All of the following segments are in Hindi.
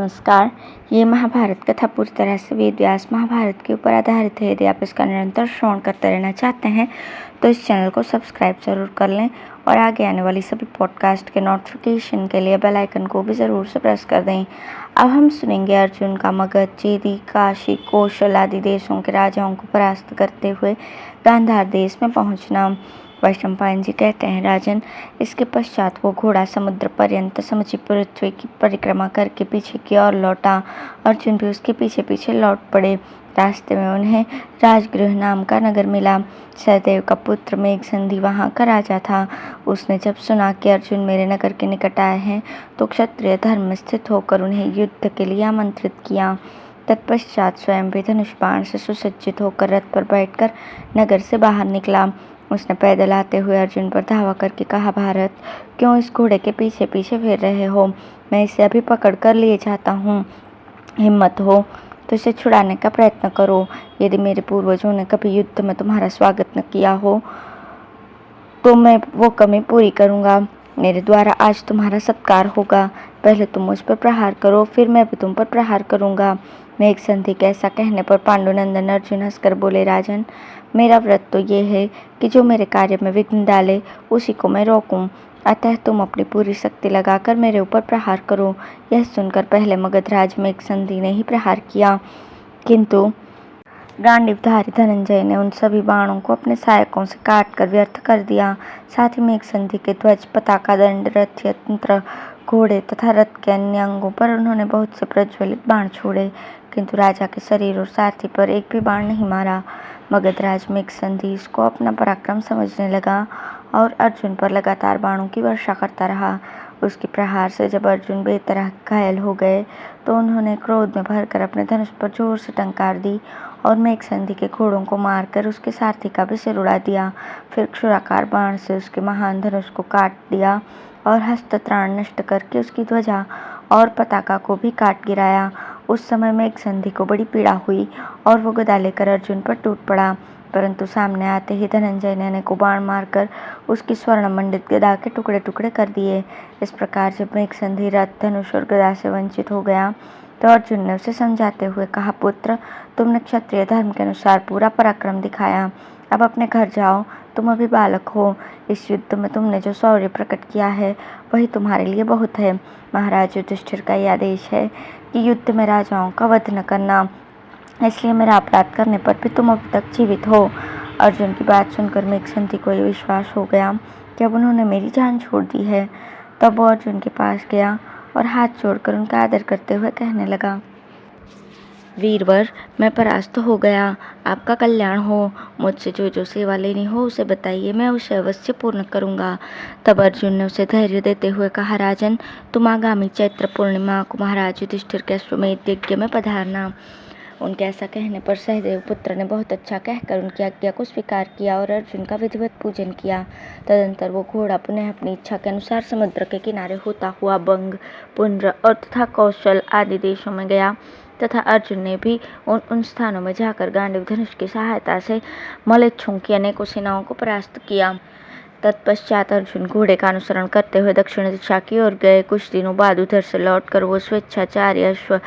नमस्कार। ये महाभारत कथा पूरी तरह से वेद व्यास महाभारत के ऊपर आधारित है। यदि आप इसका निरंतर श्रवण करते रहना चाहते हैं तो इस चैनल को सब्सक्राइब जरूर कर लें और आगे आने वाली सभी पॉडकास्ट के नोटिफिकेशन के लिए बेल आइकन को भी ज़रूर से प्रेस कर दें। अब हम सुनेंगे अर्जुन का मगध, चेदी, काशी, कौशल आदि देशों के राजाओं को परास्त करते हुए गांधार देश में पहुंचना। वैशंपायन जी कहते हैं, राजन, इसके पश्चात वो घोड़ा समुद्र पर्यंत समूची पृथ्वी की परिक्रमा करके पीछे की ओर लौटा। अर्जुन भी उसके पीछे पीछे लौट पड़े। रास्ते में उन्हें राजगृह नाम का नगर मिला। सहदेव का पुत्र मेघसंधि वहाँ का राजा था। उसने जब सुना कि अर्जुन मेरे नगर के निकट आए हैं तो क्षत्रिय धर्म में स्थित होकर उन्हें युद्ध के लिए आमंत्रित किया। तत्पश्चात स्वयं भी धनुष बाण से सुसज्जित होकर रथ पर बैठकर नगर से बाहर निकला। उसने पैदल आते हुए अर्जुन पर धावा करके कहा, भारत, क्यों इस घोड़े के पीछे पीछे फिर रहे हो? मैं इसे अभी पकड़ कर लिए जाता हूँ। हिम्मत हो तो इसे छुड़ाने का प्रयत्न करो। यदि मेरे पूर्वजों ने कभी युद्ध में तुम्हारा स्वागत न किया हो तो मैं वो कमी पूरी करूँगा। मेरे द्वारा आज तुम्हारा सत्कार होगा। पहले तुम मुझ पर प्रहार करो, फिर मैं भी तुम पर प्रहार करूँगा। मेघसंधि के ऐसा कहने पर पांडुनंदन अर्जुन हंसकर बोले, राजन, मेरा व्रत तो ये है कि जो मेरे कार्य में विघ्न डाले उसी को मैं रोकूं। अतः तुम अपनी पूरी शक्ति लगाकर मेरे ऊपर प्रहार करो। यह सुनकर पहले मगधराज मेघसंधि ने ही प्रहार किया, किंतु गांडीवधारी धनंजय ने उन सभी बाणों को अपने सहायकों से काट कर व्यर्थ कर दिया। साथ ही मेघसंधि के ध्वज, पताका, दंड, रथ, यंत्र, घोड़े तथा रथ के अन्य अंगों पर उन्होंने बहुत से प्रज्वलित बाण छोड़े, किंतु राजा के शरीर और सारथी पर एक भी बाण नहीं मारा। मगधराज मेघसंधि इसको अपना पराक्रम समझने लगा और अर्जुन पर लगातार बाणों की वर्षा करता रहा। उसके प्रहार से जब अर्जुन बेतरह घायल हो गए तो उन्होंने क्रोध में भरकर अपने धनुष पर जोर से टंकार दी और मेघसंधि के घोड़ों को मारकर उसके सारथी का भी सिर उड़ा दिया। फिर क्षुराकार बाण से उसके महान धनुष को काट दिया और हस्तत्राण नष्ट करके उसकी ध्वजा और पताका को भी काट गिराया। उस समय मेघसंधि को बड़ी पीड़ा हुई और वो गदा लेकर अर्जुन पर टूट पड़ा, परंतु सामने आते ही धनंजय ने अनेकों बाण मारकर उसकी स्वर्ण मंडित गदा के टुकड़े टुकड़े कर दिए। इस प्रकार जब मेघसंधि रथ, धनुष और गदा से वंचित हो गया तो अर्जुन ने उसे समझाते हुए कहा, पुत्र, तुमने क्षत्रिय धर्म के अनुसार पूरा पराक्रम दिखाया। अब अपने घर जाओ, तुम अभी बालक हो। इस युद्ध में तुमने जो शौर्य प्रकट किया है वही तुम्हारे लिए बहुत है। महाराज युधिष्ठिर का यह आदेश है कि युद्ध में राजाओं का वध न करना, इसलिए मेरा अपराध करने पर भी तुम अब तक जीवित हो। अर्जुन की बात सुनकर मेघसंधि को यह विश्वास हो गया कि अब उन्होंने मेरी जान छोड़ दी है। तब वो अर्जुन के पास गया और हाथ जोड़कर उनका आदर करते हुए कहने लगा, वीरवर, मैं परास्त हो गया। आपका कल्याण हो। मुझसे जो जो सेवा लेनी हो उसे बताइए, मैं उसे अवश्य पूर्ण करूंगा। तब अर्जुन ने उसे धैर्य देते हुए कहा, राजन, तुम आगामी चैत्र पूर्णिमा को महाराज युधिष्ठिर के अश्वमेध यज्ञ में पधारना। उनके ऐसा कहने पर सहदेव पुत्र ने बहुत अच्छा कहकर उनकी आज्ञा को स्वीकार किया और अर्जुन का विधिवत पूजन किया। तदंतर वो घोड़ा पुनः अपनी इच्छा के अनुसार समुद्र के किनारे होता हुआ बंग, पुंड्र और तथा कौशल आदि देशों में गया तथा अर्जुन ने भी उन स्थानों में जाकर गांडीव धनुष की सहायता से मलेच्छों की अनेकों सेनाओं को परास्त किया। तत्पश्चात अर्जुन घोड़े का अनुसरण करते हुए दक्षिण दिशा की ओर गए। कुछ दिनों बाद उधर से लौटकर वो स्वेच्छाचार्य अश्व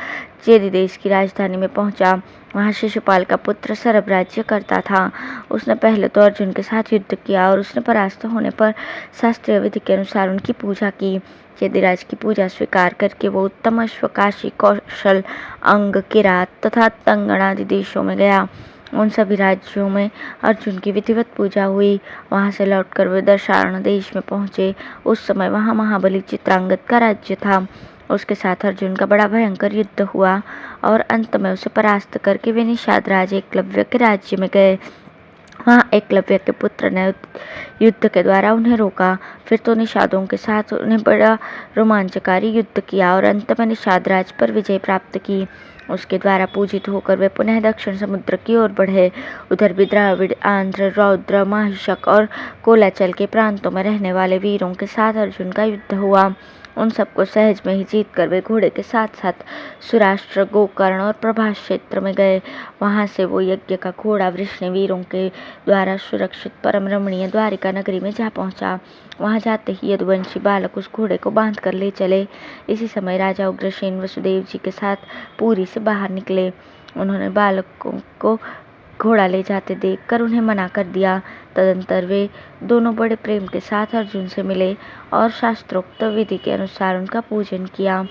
चेदी देश की राजधानी में पहुंचा। वहां शिशुपाल का पुत्र सरभ राज्य करता था। उसने पहले तो अर्जुन के साथ युद्ध किया और उसने परास्त होने पर शास्त्रीय विधि के अनुसार उनकी पूजा की। चेदीराज की पूजा स्वीकार करके वो उत्तम अश्व काशी, कौशल, अंग, किरात तथा तंगण आदि देशों में गया। उन सभी राज्यों में अर्जुन की विधिवत पूजा हुई। वहां से लौटकर वे दशार्ण देश में पहुंचे। उस समय वहां महाबली चित्रांगद का राज्य था। उसके साथ अर्जुन का बड़ा भयंकर युद्ध हुआ और अंत में उसे परास्त करके वे निषाद राज एकलव्य के राज्य में गए। वहाँ एकलव्य के पुत्र ने युद्ध के द्वारा उन्हें रोका। फिर तो निषादों के साथ उन्हें बड़ा रोमांचकारी युद्ध किया और अंत में निषाद राज पर विजय प्राप्त की। उसके द्वारा पूजित होकर वे पुनः दक्षिण समुद्र की ओर बढ़े। उधर भी द्राविड़, आंध्र, रौद्र, माहिषक और कोलाचल के प्रांतों में रहने वाले वीरों के साथ अर्जुन का युद्ध हुआ। उन सबको सहज में ही जीत कर वे घोड़े के साथ साथ सुराष्ट्र, गोकर्ण और प्रभास क्षेत्र में गए। वहां से वो यज्ञ का घोड़ा वृषणी वीरों के द्वारा सुरक्षित परम रमणीय द्वारिका नगरी में जा पहुंचा। वहां जाते ही यदुवंशी बालक उस घोड़े को बांध कर ले चले। इसी समय राजा उग्रसेन वसुदेव जी के साथ पुरी से बाहर निकले। उन्होंने बालकों को घोड़ा ले जाते देखकर उन्हें मना कर दिया। तदंतर वे दोनों बड़े प्रेम के साथ अर्जुन से मिले और शास्त्रोक्त विधि के अनुसार उनका पूजन किया।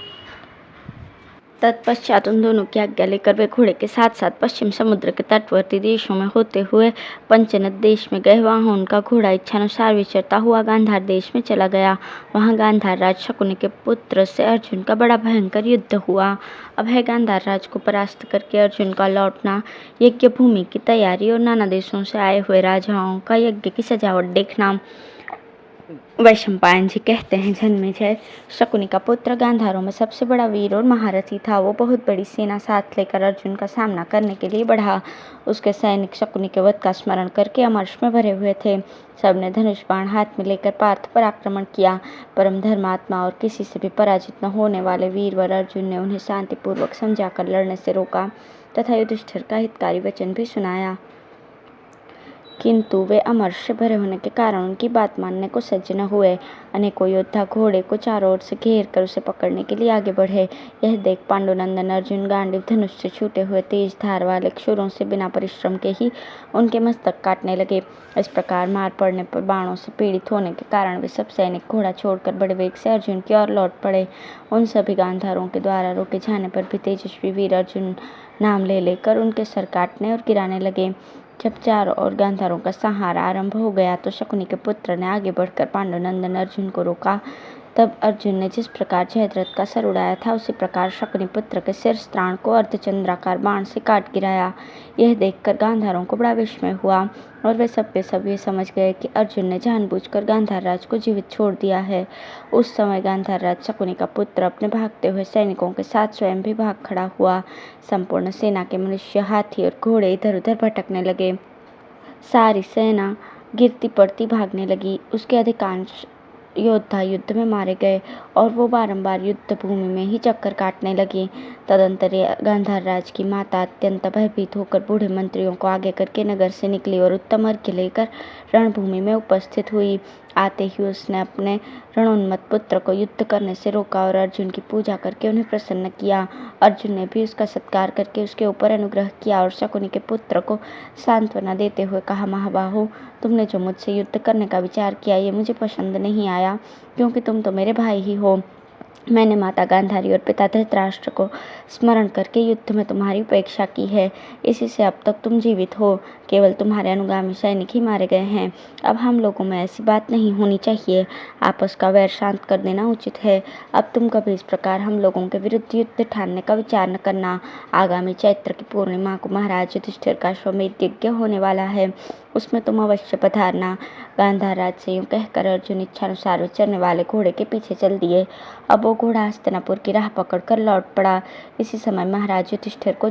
तत्पश्चात उन दोनों की आज्ञा लेकर वे घोड़े के साथ साथ पश्चिम समुद्र के तटवर्ती देशों में होते हुए पंचनद देश में गए। वहां उनका घोड़ा इच्छानुसार विचरता हुआ गांधार देश में चला गया। वहां गांधार राज शकुनि के पुत्र से अर्जुन का बड़ा भयंकर युद्ध हुआ। अब है गांधार राज को परास्त करके अर्जुन का लौटना, यज्ञ भूमि की तैयारी और नाना देशों से आए हुए राजाओं का यज्ञ की सजावट देखना। वैशंपायन जी कहते हैं, जन्मेजय शकुनि का पुत्र गांधारों में सबसे बड़ा वीर और महारथी था। वो बहुत बड़ी सेना साथ लेकर अर्जुन का सामना करने के लिए बढ़ा। उसके सैनिक शकुनि के वध का स्मरण करके अमर्ष में भरे हुए थे। सबने धनुष बाण हाथ में लेकर पार्थ पर आक्रमण किया। परम धर्मात्मा और किसी से भी पराजित न होने वाले वीरवर अर्जुन ने उन्हें शांतिपूर्वक समझाकर लड़ने से रोका तथा युधिष्ठिर का हितकारी वचन भी सुनाया, किंतु वे अमर्ष से भरे होने के कारण उनकी बात मानने को सज्ज न हुए। अनेकों योद्धा घोड़े को चारों ओर से घेर कर उसे पकड़ने के लिए आगे बढ़े। यह देख पांडुनंदन अर्जुन गांडीव धनुष से छूटे हुए तेज धार वाले क्षुरों से बिना परिश्रम के ही उनके मस्तक काटने लगे। इस प्रकार मार पड़ने पर बाणों से पीड़ित होने के कारण वे सब सैनिक घोड़ा छोड़कर बड़े वेग से अर्जुन की ओर लौट पड़े। उन सभी गांधारों के द्वारा रोके जाने पर भी तेजस्वी वीर अर्जुन नाम ले लेकर उनके सर काटने और गिराने लगे। जब चारों ओर गांधारों का संहार आरंभ हो गया तो शकुनि के पुत्र ने आगे बढ़कर पांडुनंदन अर्जुन को रोका। तब अर्जुन ने जिस प्रकार जयद्रथ का सर उड़ाया था उसी प्रकार शकुनि पुत्र के शिरस्त्राण को अर्धचंद्राकार बाण से काट गिराया। यह देखकर गांधारों को बड़ा विस्मय हुआ और वे सब के सब ये समझ गए कि अर्जुन ने जानबूझकर गांधार राज को जीवित छोड़ दिया है। उस समय गांधार राज शकुनि का पुत्र अपने भागते हुए सैनिकों के साथ स्वयं भी भाग खड़ा हुआ। संपूर्ण सेना के मनुष्य, हाथी और घोड़े इधर उधर भटकने लगे। सारी सेना गिरती पड़ती भागने लगी। उसके अधिकांश योद्धा युद्ध में मारे गए और वो बारंबार युद्ध भूमि में ही चक्कर काटने लगे। तदंतर गांधार राज की माता अत्यंत भयभीत होकर बूढ़े मंत्रियों को आगे करके नगर से निकली और उत्तम अर्घ्य लेकर रणभूमि में उपस्थित हुई। आते ही उसने अपने रणोन्मत्त पुत्र को युद्ध करने से रोका और अर्जुन की पूजा करके उन्हें प्रसन्न किया। अर्जुन ने भी उसका सत्कार करके उसके ऊपर अनुग्रह किया और शकुनि के पुत्र को सांत्वना देते हुए कहा, महाबाहो, तुमने जो मुझसे युद्ध करने का विचार किया ये मुझे पसंद नहीं आया, क्योंकि तुम तो मेरे भाई ही हो। मैंने माता गांधारी और पिता धृतराष्ट्र को स्मरण करके युद्ध में तुम्हारी उपेक्षा की है। इसी से अब तक तुम जीवित हो। केवल तुम्हारे अनुगामी सैनिक ही मारे गए हैं। अब हम लोगों में ऐसी बात नहीं होनी चाहिए। आपस का वैर शांत कर देना उचित है। अब तुम कभी इस प्रकार हम लोगों के विरुद्ध युद्ध ठानने का विचार न करना। आगामी चैत्र की पूर्णिमा को महाराज युधिष्ठिर का अश्वमेध यज्ञ होने वाला है, उसमें तुम अवश्य पधारना। गांधार राज से यूं कहकर अर्जुन इच्छानुसार विचरने वाले घोड़े के पीछे चल दिए। अब वो घोड़ा हस्तिनापुर की राह पकड़कर लौट पड़ा। इसी समय महाराज युधिष्ठिर को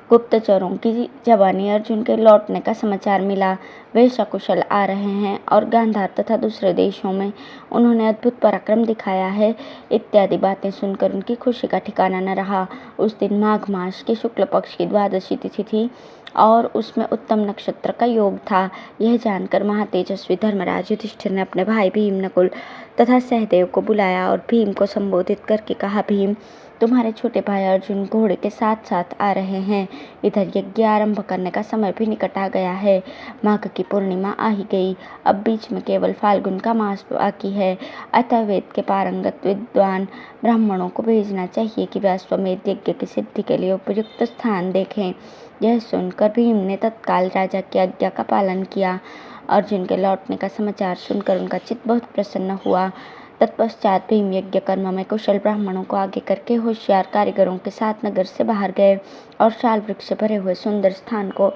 गुप्तचरों की जबानी अर्जुन के लौटने का समाचार मिला। वे सकुशल आ रहे हैं और गांधार तथा दूसरे देशों में उन्होंने अद्भुत पराक्रम दिखाया है इत्यादि बातें सुनकर उनकी खुशी का ठिकाना न रहा। उस दिन माघ मास के शुक्ल पक्ष की द्वादशी तिथि थी और उसमें उत्तम नक्षत्र का योग था। यह जानकर महातेजस्वी धर्मराज युधिष्ठिर ने अपने भाई भीम, नकुल तथा सहदेव को बुलाया और भीम को संबोधित करके कहा, भीम, तुम्हारे छोटे भाई अर्जुन घोड़े के साथ साथ आ रहे हैं। इधर यज्ञ आरंभ करने का समय भी निकट आ गया है। माघ की पूर्णिमा आ ही गई। अब बीच में केवल फाल्गुन का मास बाकी है। अतः वेद के पारंगत विद्वान ब्राह्मणों को भेजना चाहिए कि वे अश्वमेध यज्ञ की सिद्धि के लिए उपयुक्त स्थान देखें। यह सुनकर भीम ने तत्काल राजा की आज्ञा का पालन किया। अर्जुन के लौटने का समाचार सुनकर उनका चित्त बहुत प्रसन्न हुआ। तत्पश्चात भीम यज्ञ कर्म में कुशल ब्राह्मणों को आगे करके होशियार कारीगरों के साथ नगर से बाहर गए और शाल वृक्ष से भरे हुए सुंदर स्थान को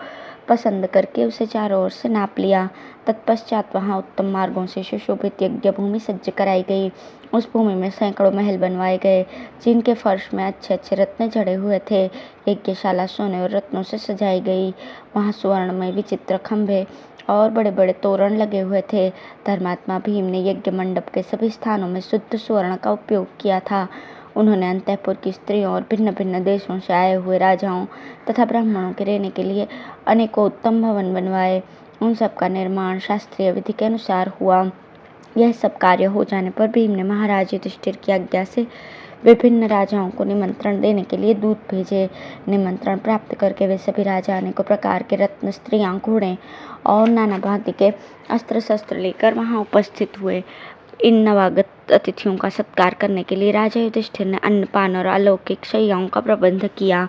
पसंद करके उसे चारों ओर से नाप लिया। तत्पश्चात वहां उत्तम मार्गों से सुशोभित यज्ञ भूमि सज्ज कराई गई। उस भूमि में सैकड़ों महल बनवाए गए, जिनके फर्श में अच्छे अच्छे रत्न जड़े हुए थे। यज्ञशाला सोने और रत्नों से सजाई गई। वहां स्वर्ण में विचित्र खंभे और बड़े बड़े तोरण लगे हुए थे। धर्मात्मा भीम ने यज्ञ मंडप के सभी स्थानों में शुद्ध स्वर्ण का उपयोग किया था। उन्होंने अंतःपुर की स्त्रियों और भिन्न भिन्न देशों से आए हुए राजाओं तथा ब्राह्मणों के रहने के लिए अनेकों उत्तम भवन बनवाए। उन सब का निर्माण शास्त्रीय विधि के अनुसार हुआ। यह सब कार्य हो जाने पर भीम ने महाराज युधिष्ठिर की आज्ञा से विभिन्न राजाओं को निमंत्रण देने के लिए दूत भेजे। निमंत्रण प्राप्त करके वे सभी राजा अनेकों प्रकार के रत्न, स्त्रियां, घोड़े और नाना भांति के अस्त्र शस्त्र लेकर वहां उपस्थित हुए। इन नवागत अतिथियों का सत्कार करने के लिए राजा युधिष्ठिर ने अन्नपान और अलौकिक शैयाओं का प्रबंध किया।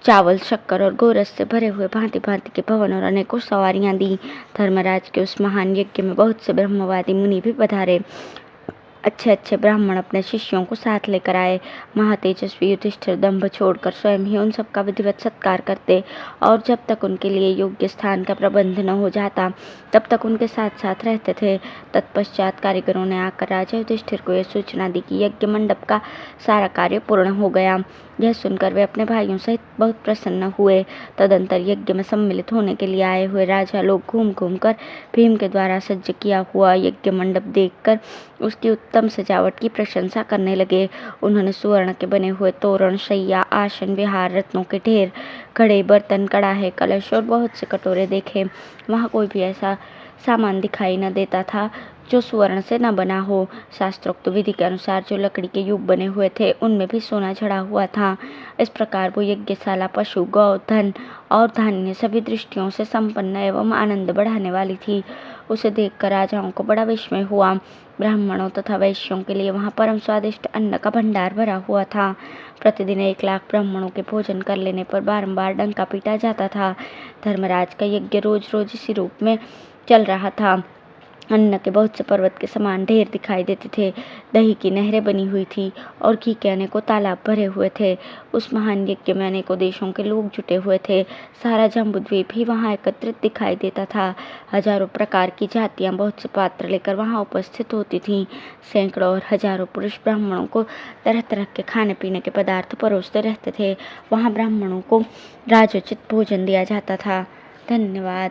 चावल, शक्कर और गोरस से भरे हुए भांति भांति के भवन और अनेकों सवारियां दी। धर्मराज के उस महान यज्ञ में बहुत से ब्रह्मवादी मुनि भी पधारे। अच्छे अच्छे ब्राह्मण अपने शिष्यों को साथ लेकर आए। महातेजस्वी युधिष्ठिर दंभ छोड़कर स्वयं ही उन सबका विधिवत सत्कार करते और जब तक उनके लिए योग्य स्थान का प्रबंध न हो जाता तब तक उनके साथ साथ रहते थे। तत्पश्चात कारीगरों ने आकर राजा युधिष्ठिर को यह सूचना दी कि यज्ञ मंडप का सारा कार्य पूर्ण हो गया। यह सुनकर वे अपने भाइयों सहित बहुत प्रसन्न हुए। तदंतर यज्ञ में सम्मिलित होने के लिए आए हुए राजा लोग घूम घूम कर भीम के द्वारा सज्ज किया हुआ यज्ञ मंडप देखकर उसकी उत्तम सजावट की प्रशंसा करने लगे। उन्होंने सुवर्ण के बने हुए तोरण, शैया, आसन, विहार, रत्नों के ढेर, घड़े, बर्तन, कड़ाहे, कलश और बहुत से कटोरे देखे। वहाँ कोई भी ऐसा सामान दिखाई न देता था जो सुवर्ण से न बना हो। शास्त्रोक्त विधि के अनुसार जो लकड़ी के युग बने हुए थे उनमें भी सोना जड़ा हुआ था। इस प्रकार वो यज्ञशाला पशु, गौ, धन और धान्य सभी दृष्टियों से संपन्न एवं आनंद बढ़ाने वाली थी। उसे देखकर राजाओं को बड़ा विस्मय हुआ। ब्राह्मणों तथा वैश्यों के लिए वहाँ परम स्वादिष्ट अन्न का भंडार भरा हुआ था। प्रतिदिन 1 लाख ब्राह्मणों के भोजन कर लेने पर बारंबार डंका पीटा जाता था। धर्मराज का यज्ञ रोज रोज इसी रूप में चल रहा था। अन्न के बहुत से पर्वत के समान ढेर दिखाई देते थे। दही की नहरें बनी हुई थी और घी के अनेकों तालाब भरे हुए थे। उस महान यज्ञ में अनेकों देशों के लोग जुटे हुए थे। सारा जम्बूद्वीप ही वहाँ एकत्रित दिखाई देता था। हजारों प्रकार की जातियाँ बहुत से पात्र लेकर वहाँ उपस्थित होती थीं। सैकड़ों और हजारों पुरुष ब्राह्मणों को तरह तरह के खाने पीने के पदार्थ परोसते रहते थे। वहाँ ब्राह्मणों को राजोचित भोजन दिया जाता था। धन्यवाद।